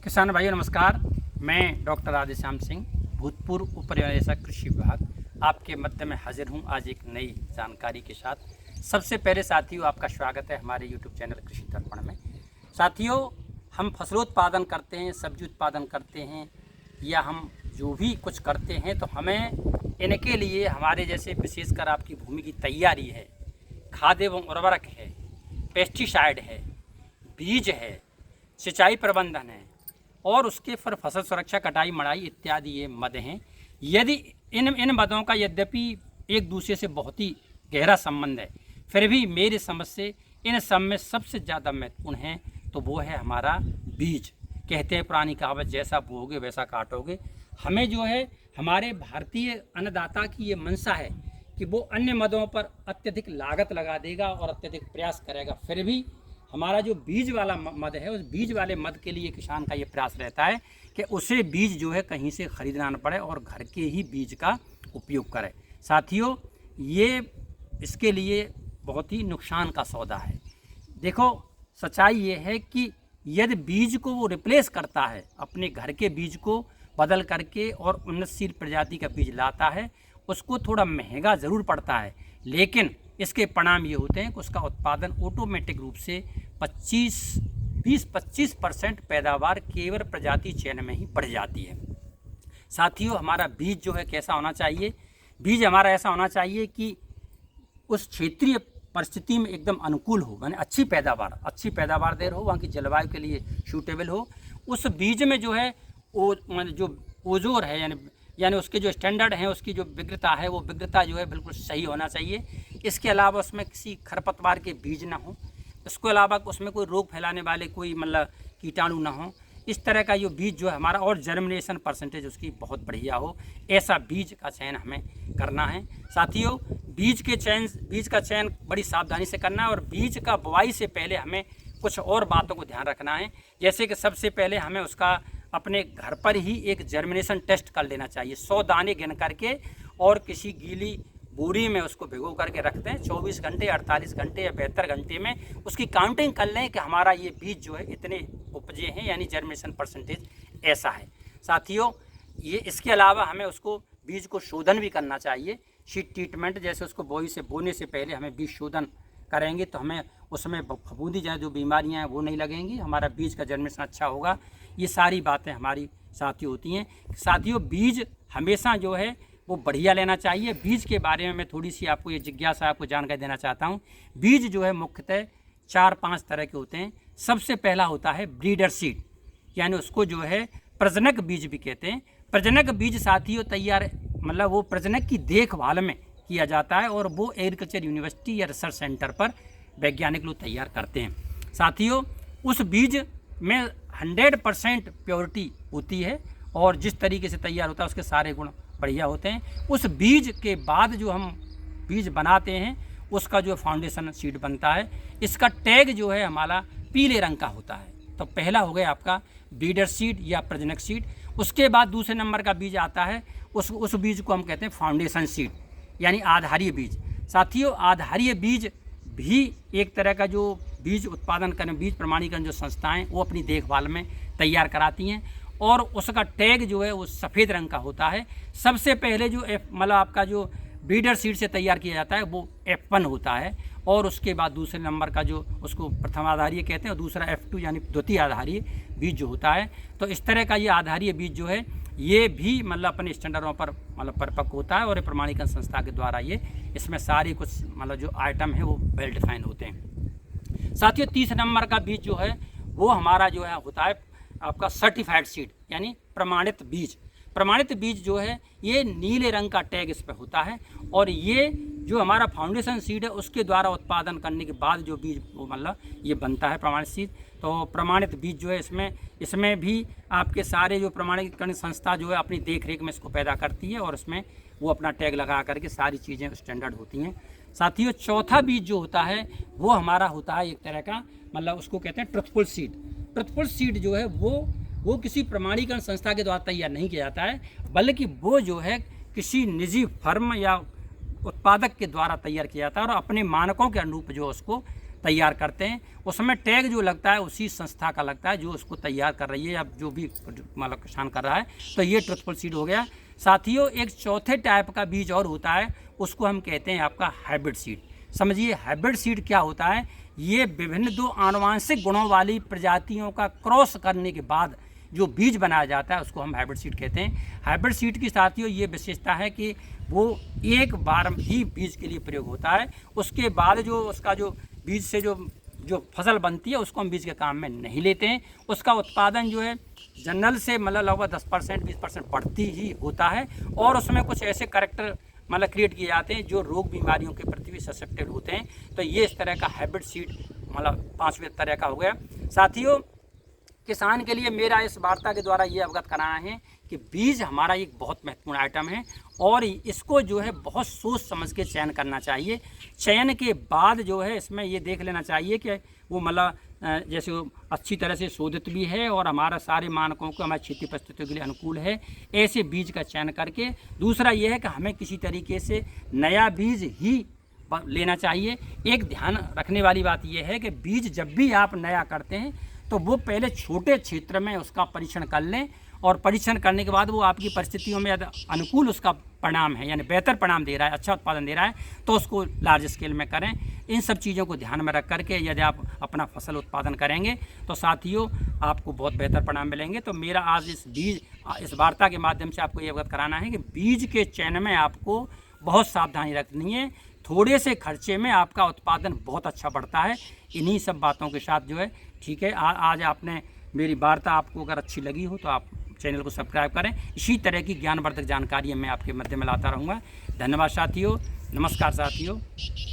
किसान भाइयों नमस्कार। मैं डॉक्टर राधेश्याम सिंह, भूतपूर्व उप निदेशक कृषि विभाग, आपके मध्य में हाजिर हूं आज एक नई जानकारी के साथ। सबसे पहले साथियों, आपका स्वागत है हमारे YouTube चैनल कृषि दर्पण में। साथियों, हम फसलोत्पादन करते हैं, सब्जी उत्पादन करते हैं या हम जो भी कुछ करते हैं, तो हमें इनके लिए हमारे जैसे विशेषकर आपकी भूमि की तैयारी है, खाद एवं उर्वरक है, पेस्टिसाइड है, बीज है, सिंचाई प्रबंधन है और उसके फिर फसल सुरक्षा, कटाई, मड़ाई इत्यादि ये मद हैं। यदि इन मदों का यद्यपि एक दूसरे से बहुत ही गहरा संबंध है, फिर भी मेरी समझ से इन सब में सबसे ज़्यादा महत्वपूर्ण है तो वो है हमारा बीज। कहते हैं पुरानी कहावत, जैसा बोओगे वैसा काटोगे। हमें जो है हमारे भारतीय अन्नदाता की ये मंशा है कि वो अन्य मदों पर अत्यधिक लागत लगा देगा और अत्यधिक प्रयास करेगा, फिर भी हमारा जो बीज वाला मद है, उस बीज वाले मद के लिए किसान का ये प्रयास रहता है कि उसे बीज जो है कहीं से खरीदना न पड़े और घर के ही बीज का उपयोग करे। साथियों, ये इसके लिए बहुत ही नुकसान का सौदा है। देखो, सच्चाई ये है कि यदि बीज को वो रिप्लेस करता है, अपने घर के बीज को बदल करके और उन्नतशील प्रजाति का बीज लाता है, उसको थोड़ा महंगा ज़रूर पड़ता है, लेकिन इसके परिणाम ये होते हैं कि उसका उत्पादन ऑटोमेटिक रूप से 20-25% पैदावार केवल प्रजाति चयन में ही बढ़ जाती है। साथियों, हमारा बीज जो है कैसा होना चाहिए? बीज हमारा ऐसा होना चाहिए कि उस क्षेत्रीय परिस्थिति में एकदम अनुकूल हो, यानी अच्छी पैदावार दे रहा हो, वहाँ की जलवायु के लिए सूटेबल हो। उस बीज में जो है जो ओजोर है यानी उसके जो स्टैंडर्ड हैं, उसकी जो विग्रता है, वो विग्रता जो है बिल्कुल सही होना चाहिए। इसके अलावा उसमें किसी खरपतवार के बीज ना हो, इसके अलावा उसमें कोई रोग फैलाने वाले कोई कीटाणु ना हो। इस तरह का जो बीज जो है हमारा, और जर्मिनेशन परसेंटेज उसकी बहुत बढ़िया हो, ऐसा बीज का चयन हमें करना है। साथियों, बीज का चयन बड़ी सावधानी से करना है और बीज का बुआई से पहले हमें कुछ और बातों को ध्यान रखना है। जैसे कि सबसे पहले हमें उसका अपने घर पर ही एक जर्मिनेशन टेस्ट कर लेना चाहिए। 100 दाने गिन करके और किसी गीली बोरी में उसको भिगो करके रखते हैं। 24 घंटे, 48 घंटे या 72 घंटे में उसकी काउंटिंग कर लें कि हमारा ये बीज जो है इतने उपजे हैं, यानी जर्मिनेशन परसेंटेज ऐसा है। साथियों, ये इसके अलावा हमें उसको बीज को शोधन भी करना चाहिए। सीड ट्रीटमेंट, जैसे उसको बोने से पहले हमें बीज शोधन करेंगे तो हमें उसमें फफूंदी जैसे जो बीमारियां हैं वो नहीं लगेंगी, हमारा बीज का जर्मिनेशन अच्छा होगा। ये सारी बातें हमारी साथियों होती हैं। साथियों, बीज हमेशा जो है वो बढ़िया लेना चाहिए। बीज के बारे में मैं थोड़ी सी आपको ये जिज्ञासा, आपको जानकारी देना चाहता हूँ। बीज जो है मुख्यतः 4-5 तरह के होते हैं। सबसे पहला होता है ब्रीडर सीड, यानी उसको जो है प्रजनक बीज भी कहते हैं। प्रजनक बीज साथियों तैयार वो प्रजनक की देखभाल में किया जाता है और वो एग्रीकल्चर यूनिवर्सिटी या रिसर्च सेंटर पर वैज्ञानिक लोग तैयार करते हैं। साथियों, उस बीज में 100% प्योरिटी होती है और जिस तरीके से तैयार होता है उसके सारे गुण बढ़िया होते हैं। उस बीज के बाद जो हम बीज बनाते हैं उसका जो फाउंडेशन सीड बनता है, इसका टैग जो है हमारा पीले रंग का होता है। तो पहला हो गया आपका ब्रीडर सीड या प्रजनक सीड। उसके बाद दूसरे नंबर का बीज आता है, उस बीज को हम कहते हैं फाउंडेशन सीड, यानी आधारीय बीज। साथियों, आधारीय बीज भी एक तरह का जो बीज उत्पादन करने, बीज प्रमाणीकरण जो संस्थाएं वो अपनी देखभाल में तैयार कराती हैं और उसका टैग जो है वो सफ़ेद रंग का होता है। सबसे पहले जो आपका जो ब्रीडर सीड से तैयार किया जाता है वो F1 होता है और उसके बाद दूसरे नंबर का जो उसको प्रथम आधारीय कहते हैं और दूसरा F2 यानी द्वितीय आधारीय बीज जो होता है। तो इस तरह का ये आधारीय बीज जो है ये भी अपने स्टैंडर्डों पर परिपक्व होता है और प्रमाणीकरण संस्था के द्वारा ये इसमें सारी कुछ जो आइटम है वो वेल डिफाइन होते हैं। साथियों, तीसरे नंबर का बीज जो है वो हमारा जो है होता है आपका सर्टिफाइड सीड, यानी प्रमाणित बीज। प्रमाणित बीज जो है ये नीले रंग का टैग इस पर होता है और ये जो हमारा फाउंडेशन सीड है उसके द्वारा उत्पादन करने के बाद जो बीज ये बनता है प्रमाणित सीड। तो प्रमाणित बीज जो है इसमें भी आपके सारे जो प्रमाणीकरण संस्था जो है अपनी देख रेख में इसको पैदा करती है और इसमें वो अपना टैग लगा करके सारी चीज़ें स्टैंडर्ड होती हैं। साथियों, चौथा बीज जो होता है वो हमारा होता है एक तरह का उसको कहते हैं ट्रुथफुल सीड। ट्रुथफुल सीड जो है वो किसी प्रमाणीकरण संस्था के द्वारा तैयार नहीं किया जाता है, बल्कि वो जो है किसी निजी फर्म या उत्पादक के द्वारा तैयार किया जाता है और अपने मानकों के अनुरूप जो उसको तैयार करते हैं, उसमें टैग जो लगता है उसी संस्था का लगता है जो उसको तैयार कर रही है या जो भी मतलब किसान कर रहा है। तो ये ट्रुथफुल सीड हो गया। साथियों, एक चौथे टाइप का बीज और होता है, उसको हम कहते हैं आपका हाइब्रिड सीड। समझिए हाइब्रिड सीड क्या होता है। ये विभिन्न दो आनुवांशिक गुणों वाली प्रजातियों का क्रॉस करने के बाद जो बीज बनाया जाता है उसको हम हाइब्रिड सीड कहते हैं। हाइब्रिड सीड की साथियों ये विशेषता है कि वो एक बार ही बीज के लिए प्रयोग होता है, उसके बाद जो उसका जो बीज से जो फसल बनती है उसको हम बीज के काम में नहीं लेते हैं। उसका उत्पादन जो है जनरल से मतलब लगभग 10% 20% बढ़ती ही होता है, और उसमें कुछ ऐसे कैरेक्टर मतलब क्रिएट किए जाते हैं जो रोग बीमारियों के प्रति भी ससेप्टेबल होते हैं। तो ये इस तरह का हाइब्रिड सीड मतलब 5वें तरह का हो गया। साथियों, किसान के लिए मेरा इस वार्ता के द्वारा ये अवगत कराना है कि बीज हमारा एक बहुत महत्वपूर्ण आइटम है, और इसको जो है बहुत सोच समझ के चयन करना चाहिए। चयन के बाद जो है इसमें ये देख लेना चाहिए कि वो मतलब जैसे वो अच्छी तरह से शोधित भी है और हमारा सारे मानकों को हमारी क्षेत्रीय परिस्थितियों के लिए अनुकूल है, ऐसे बीज का चयन करके। दूसरा ये है कि हमें किसी तरीके से नया बीज ही लेना चाहिए। एक ध्यान रखने वाली बात यह है कि बीज जब भी आप नया करते हैं तो वो पहले छोटे क्षेत्र में उसका परीक्षण कर लें, और परीक्षण करने के बाद वो आपकी परिस्थितियों में यदि अनुकूल उसका परिणाम है, यानी बेहतर परिणाम दे रहा है, अच्छा उत्पादन दे रहा है, तो उसको लार्ज स्केल में करें। इन सब चीज़ों को ध्यान में रख करके यदि आप अपना फसल उत्पादन करेंगे तो साथियों आपको बहुत बेहतर परिणाम मिलेंगे। तो मेरा आज इस वार्ता के माध्यम से आपको ये अवगत कराना है कि बीज के चयन में आपको बहुत सावधानी रखनी है। थोड़े से खर्चे में आपका उत्पादन बहुत अच्छा बढ़ता है। इन्हीं सब बातों के साथ जो है ठीक है, आज आपने मेरी वार्ता आपको अगर अच्छी लगी हो तो आप चैनल को सब्सक्राइब करें। इसी तरह की ज्ञानवर्धक जानकारी मैं आपके मध्य में लाता रहूँगा। धन्यवाद साथियों, नमस्कार साथियों।